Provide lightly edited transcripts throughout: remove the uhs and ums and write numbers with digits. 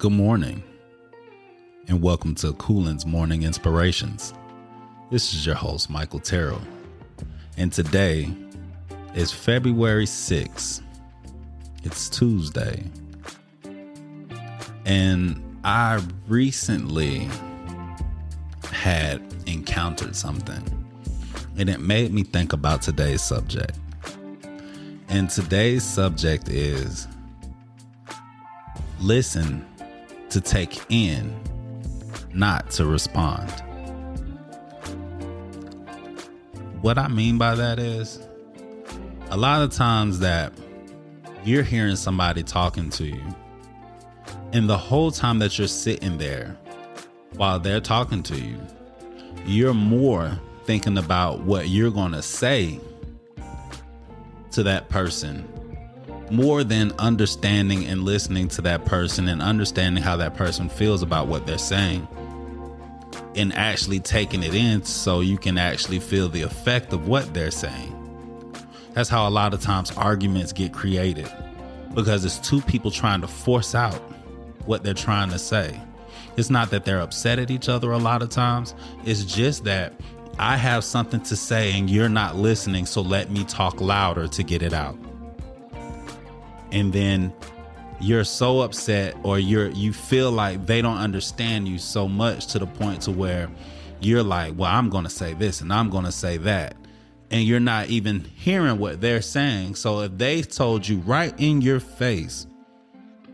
Good morning, and welcome to Coolin's Morning Inspirations. This is your host, Michael Terrell, and today is February 6th. It's Tuesday, and I recently had encountered something, and it made me think about today's subject. And today's subject is listen to take in, not to respond. What I mean by that is, a lot of times that you're hearing somebody talking to you, and the whole time that you're sitting there while they're talking to you, you're more thinking about what you're going to say to that person, more than understanding and listening to that person and understanding how that person feels about what they're saying and actually taking it in so you can actually feel the effect of what they're saying. That's how a lot of times arguments get created, because it's two people trying to force out what they're trying to say. It's not that they're upset at each other a lot of times. It's just that I have something to say and you're not listening, so let me talk louder to get it out. And then you're so upset, or you feel like they don't understand you so much to the point to where you're like, well, I'm going to say this and I'm going to say that. And you're not even hearing what they're saying. So if they told you right in your face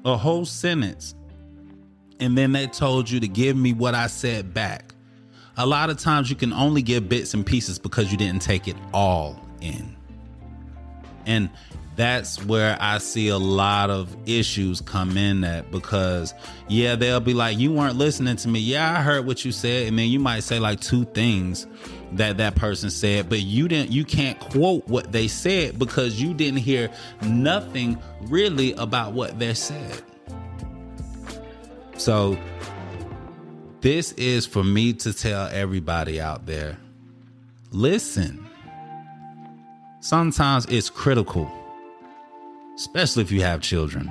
a whole sentence, and then they told you to give me what I said back, a lot of times you can only give bits and pieces because you didn't take it all in. And that's where I see a lot of issues come in at, because they'll be like, you weren't listening to me. Yeah, I heard what you said. And then you might say like two things that person said, but you can't quote what they said because you didn't hear nothing really about what they said. So this is for me to tell everybody out there, listen. Sometimes it's critical, especially if you have children.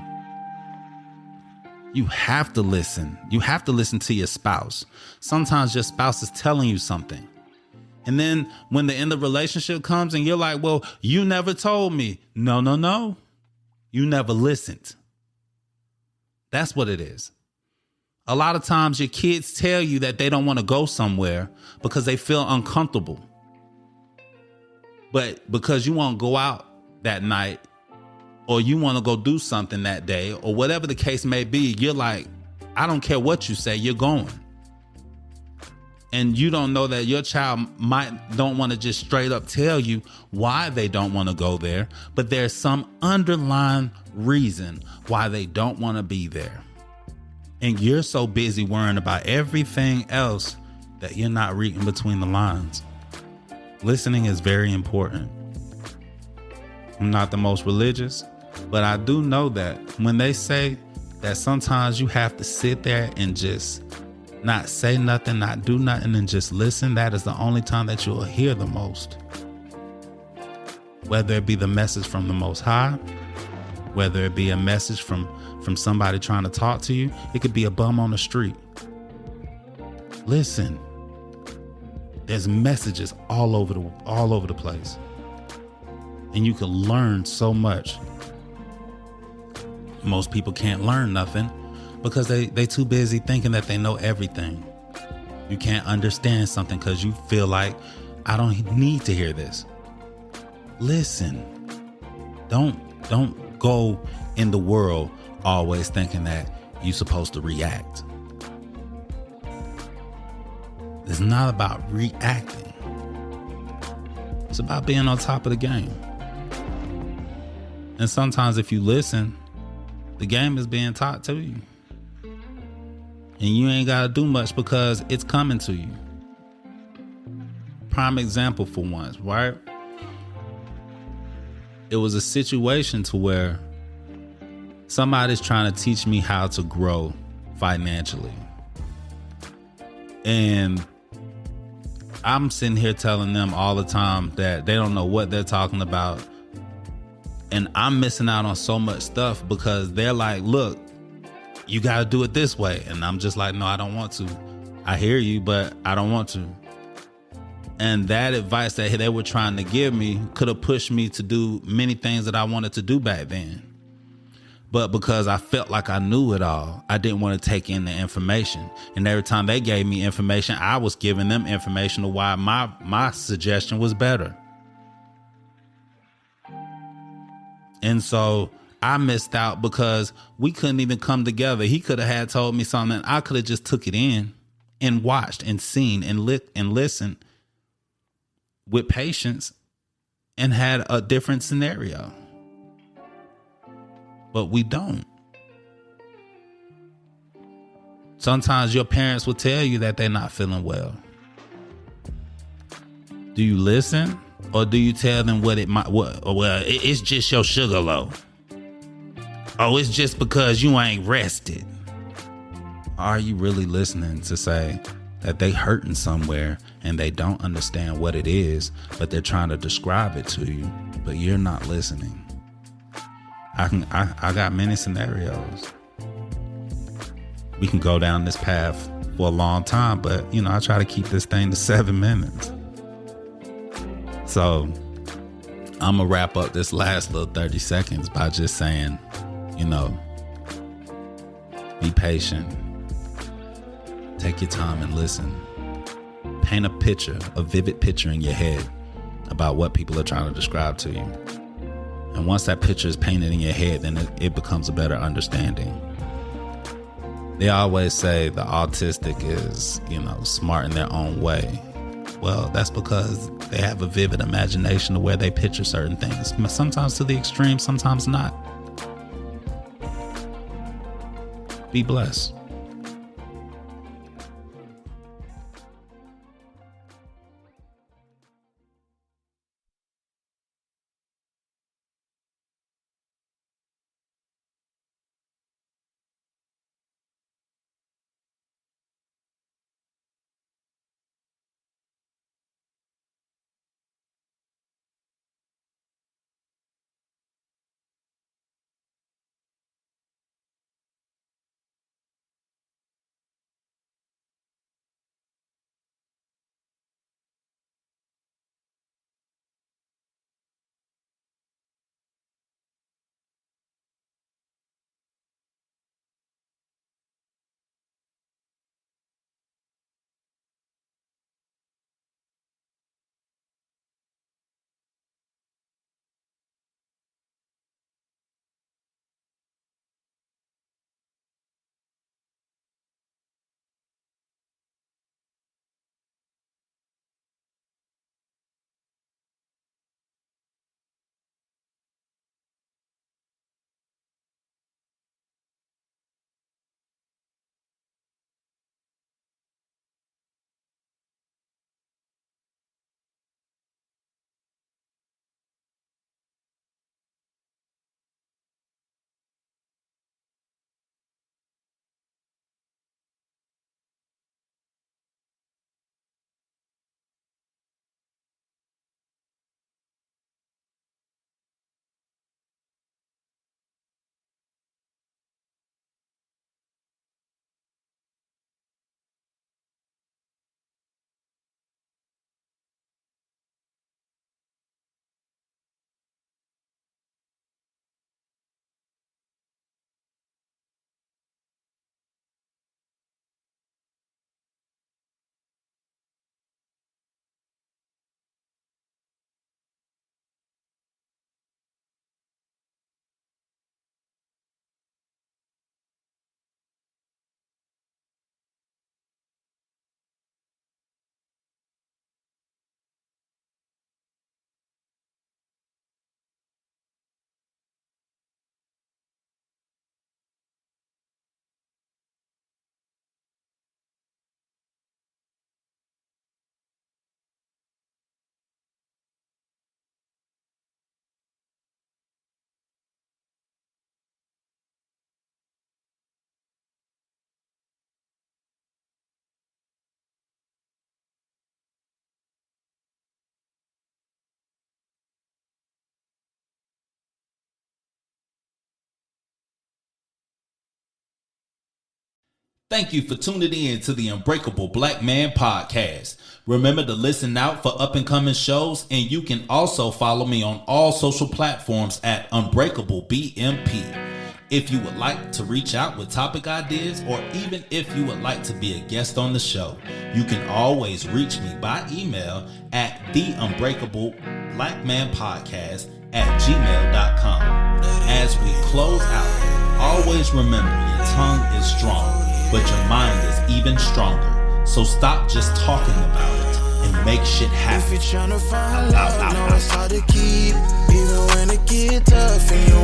You have to listen. You have to listen to your spouse. Sometimes your spouse is telling you something. And then when the end of the relationship comes and you're like, well, you never told me. No. You never listened. That's what it is. A lot of times your kids tell you that they don't want to go somewhere because they feel uncomfortable. But because you want to go out that night, or you want to go do something that day, or whatever the case may be, you're like, I don't care what you say, you're going. And you don't know that your child don't want to just straight up tell you why they don't want to go there, but there's some underlying reason why they don't want to be there. And you're so busy worrying about everything else that you're not reading between the lines. Listening is very important. I'm not the most religious, but I do know that when they say that sometimes you have to sit there and just not say nothing, not do nothing, and just listen, that is the only time that you'll hear the most. Whether it be the message from the Most High, whether it be a message from somebody trying to talk to you, it could be a bum on the street. Listen. There's messages all over the place. And you can learn so much. Most people can't learn nothing because they too busy thinking that they know everything. You can't understand something because you feel like, I don't need to hear this. Listen. Don't go in the world always thinking that you're supposed to react. It's not about reacting. It's about being on top of the game. And sometimes if you listen, the game is being taught to you. And you ain't got to do much because it's coming to you. Prime example for once, right? It was a situation to where somebody's trying to teach me how to grow financially. And I'm sitting here telling them all the time that they don't know what they're talking about. And I'm missing out on so much stuff because they're like, look, you got to do it this way. And I'm just like, no, I don't want to. I hear you, but I don't want to. And that advice that they were trying to give me could have pushed me to do many things that I wanted to do back then. But because I felt like I knew it all, I didn't want to take in the information. And every time they gave me information, I was giving them information of why my suggestion was better. And so I missed out because we couldn't even come together. He could have had told me something. I could have just took it in and watched and seen and listened with patience and had a different scenario. But we don't. Sometimes your parents will tell you that they're not feeling well. Do you listen, or do you tell them what it might? Well, it's just your sugar low. Oh, it's just because you ain't rested. Are you really listening to say that they hurting somewhere and they don't understand what it is, but they're trying to describe it to you, but you're not listening? I got many scenarios. We can go down this path for a long time, but I try to keep this thing to 7 minutes. So I'm gonna wrap up this last little 30 seconds by just saying, be patient. Take your time and listen. Paint a vivid picture in your head about what people are trying to describe to you. And once that picture is painted in your head, then it becomes a better understanding. They always say the autistic is, smart in their own way. Well, that's because they have a vivid imagination of where they picture certain things. Sometimes to the extreme, sometimes not. Be blessed. Thank you for tuning in to the Unbreakable Black Man Podcast. Remember to listen out for up and coming shows, and you can also follow me on all social platforms at Unbreakable BMP. If you would like to reach out with topic ideas, or even if you would like to be a guest on the show, you can always reach me by email at theunbreakablepodcast@gmail.com. As we close out, always remember your tongue is strong, but your mind is even stronger. So stop just talking about it and make shit happen. If you're trying to find love, know it's hard to keep. Even when it gets tough and you